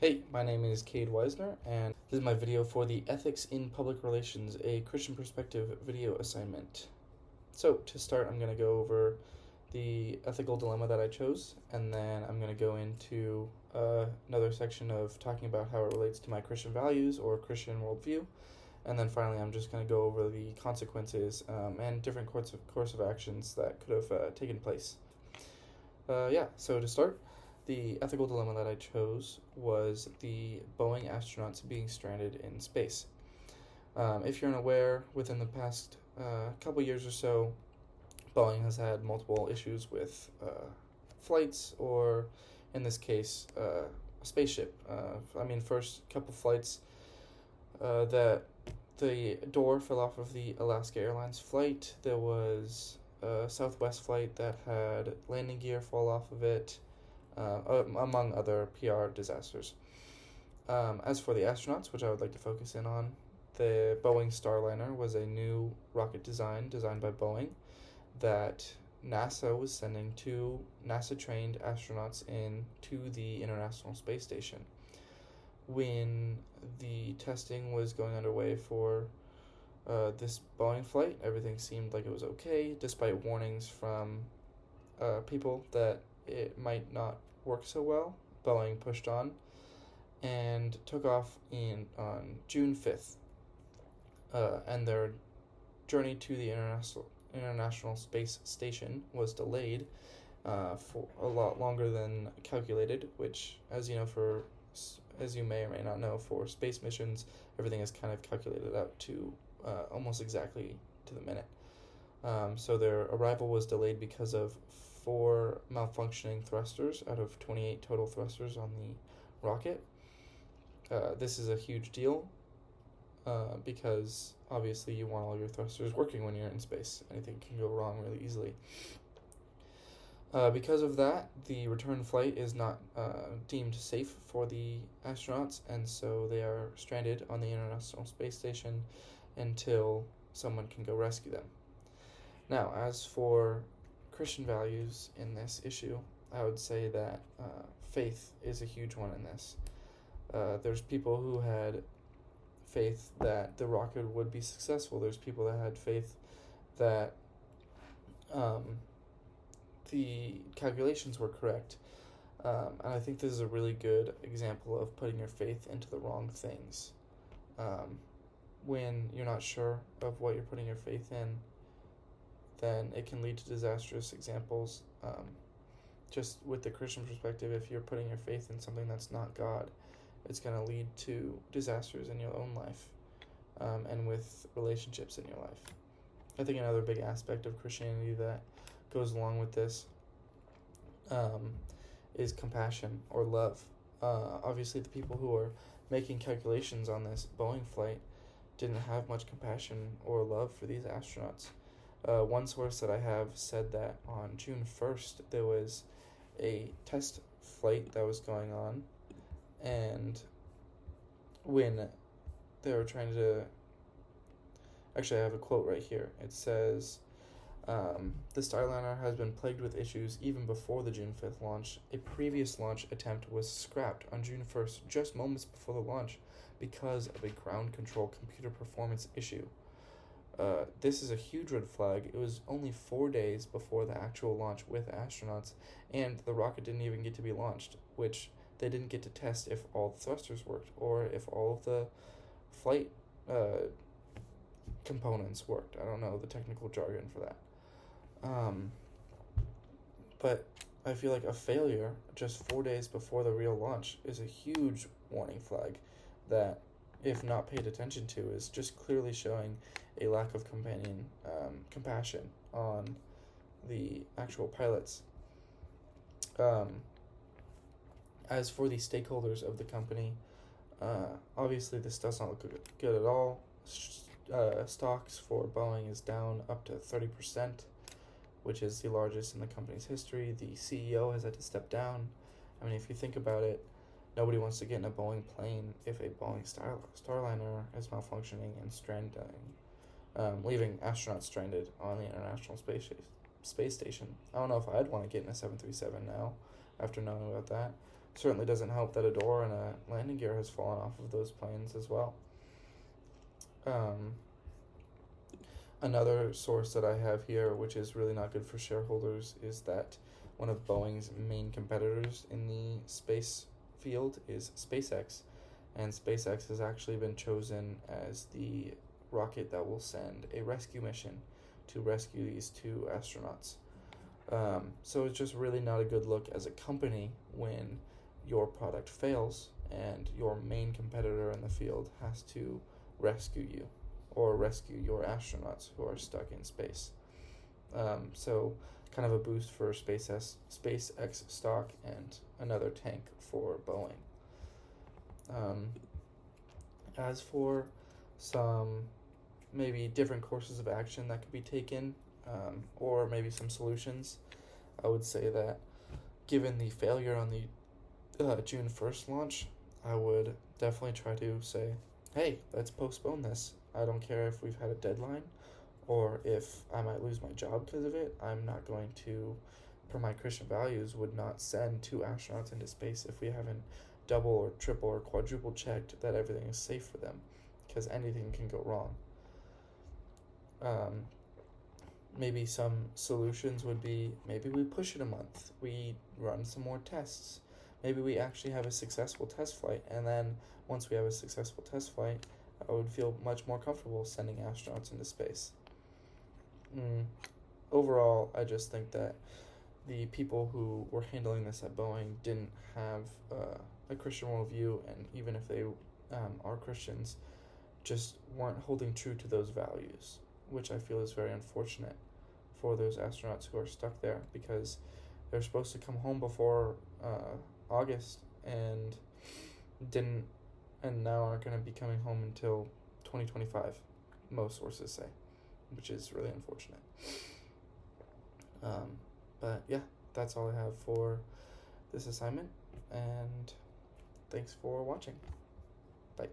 Hey, my name is Cade Weisner, and this is my video for the Ethics in Public Relations, a Christian Perspective video assignment. So, to start, I'm going to go over the ethical dilemma that I chose, and then I'm going to go into another section of talking about how it relates to my Christian values or Christian worldview, and then finally I'm just going to go over the consequences and different course of actions that could have taken place. So to start, the ethical dilemma that I chose was the Boeing astronauts being stranded in space. If you're unaware, within the past couple years or so, Boeing has had multiple issues with flights, or in this case, a spaceship. First couple flights that the door fell off of the Alaska Airlines flight. There was a Southwest flight that had landing gear fall off of it, among other PR disasters. As for the astronauts, which I would like to focus in on, the Boeing Starliner was a new rocket designed by Boeing that NASA was sending two NASA-trained astronauts into the International Space Station. When the testing was going underway for this Boeing flight, everything seemed like it was okay, despite warnings from people that it might not work so well. Boeing pushed on and took off on June 5th, and their journey to the International Space Station was delayed for a lot longer than calculated, which, as you may or may not know, for space missions, everything is kind of calculated out to almost exactly to the minute. So their arrival was delayed because of 4 malfunctioning thrusters out of 28 total thrusters on the rocket. This is a huge deal because obviously you want all your thrusters working when you're in space. Anything can go wrong really easily. Because of that, the return flight is not deemed safe for the astronauts, and so they are stranded on the International Space Station until someone can go rescue them. Now, as for Christian values in this issue, I would say that faith is a huge one in this. There's people who had faith that the rocket would be successful. There's people that had faith that the calculations were correct. And I think this is a really good example of putting your faith into the wrong things. When you're not sure of what you're putting your faith in, then it can lead to disastrous examples. Just with the Christian perspective, if you're putting your faith in something that's not God, it's going to lead to disasters in your own life and with relationships in your life. I think another big aspect of Christianity that goes along with this is compassion or love. Obviously, the people who are making calculations on this Boeing flight didn't have much compassion or love for these astronauts. One source that I have said that on June 1st, there was a test flight that was going on, and when they were trying to... Actually, I have a quote right here. It says, the Starliner has been plagued with issues even before the June 5th launch. A previous launch attempt was scrapped on June 1st, just moments before the launch, because of a ground control computer performance issue. This is a huge red flag. It was only 4 days before the actual launch with astronauts, and the rocket didn't even get to be launched, which they didn't get to test if all the thrusters worked or if all of the flight components worked. I don't know the technical jargon for that. But I feel like a failure just 4 days before the real launch is a huge warning flag that, if not paid attention to, is just clearly showing a lack of compassion on the actual pilots. As for the stakeholders of the company, obviously this does not look good at all. Stocks for Boeing is down up to 30%, which is the largest in the company's history. The CEO has had to step down. I mean, if you think about it, nobody wants to get in a Boeing plane if a Boeing Starliner is malfunctioning and leaving astronauts stranded on the International Space Station. I don't know if I'd want to get in a 737 now after knowing about that, certainly doesn't help that a door and a landing gear has fallen off of those planes as well. Another source that I have here, which is really not good for shareholders, is that one of Boeing's main competitors in the space field is SpaceX, and SpaceX has actually been chosen as the rocket that will send a rescue mission to rescue these two astronauts. So it's just really not a good look as a company when your product fails and your main competitor in the field has to rescue you or rescue your astronauts who are stuck in space. So kind of a boost for SpaceX stock and another tank for Boeing. As for some maybe different courses of action that could be taken, or maybe some solutions, I would say that given the failure on the June 1st launch, I would definitely try to say, hey, let's postpone this. I don't care if we've had a deadline or if I might lose my job because of it. I'm not going to, per my Christian values, would not send two astronauts into space if we haven't double or triple or quadruple checked that everything is safe for them, because anything can go wrong. Maybe some solutions would be, maybe we push it a month, we run some more tests, maybe we actually have a successful test flight, and then once we have a successful test flight, I would feel much more comfortable sending astronauts into space. Overall, I just think that the people who were handling this at Boeing didn't have a Christian worldview, and even if they are Christians, just weren't holding true to those values, which I feel is very unfortunate for those astronauts who are stuck there, because they're supposed to come home before August and didn't, and now aren't going to be coming home until 2025, most sources say, which is really unfortunate. But yeah, that's all I have for this assignment, and thanks for watching. Bye.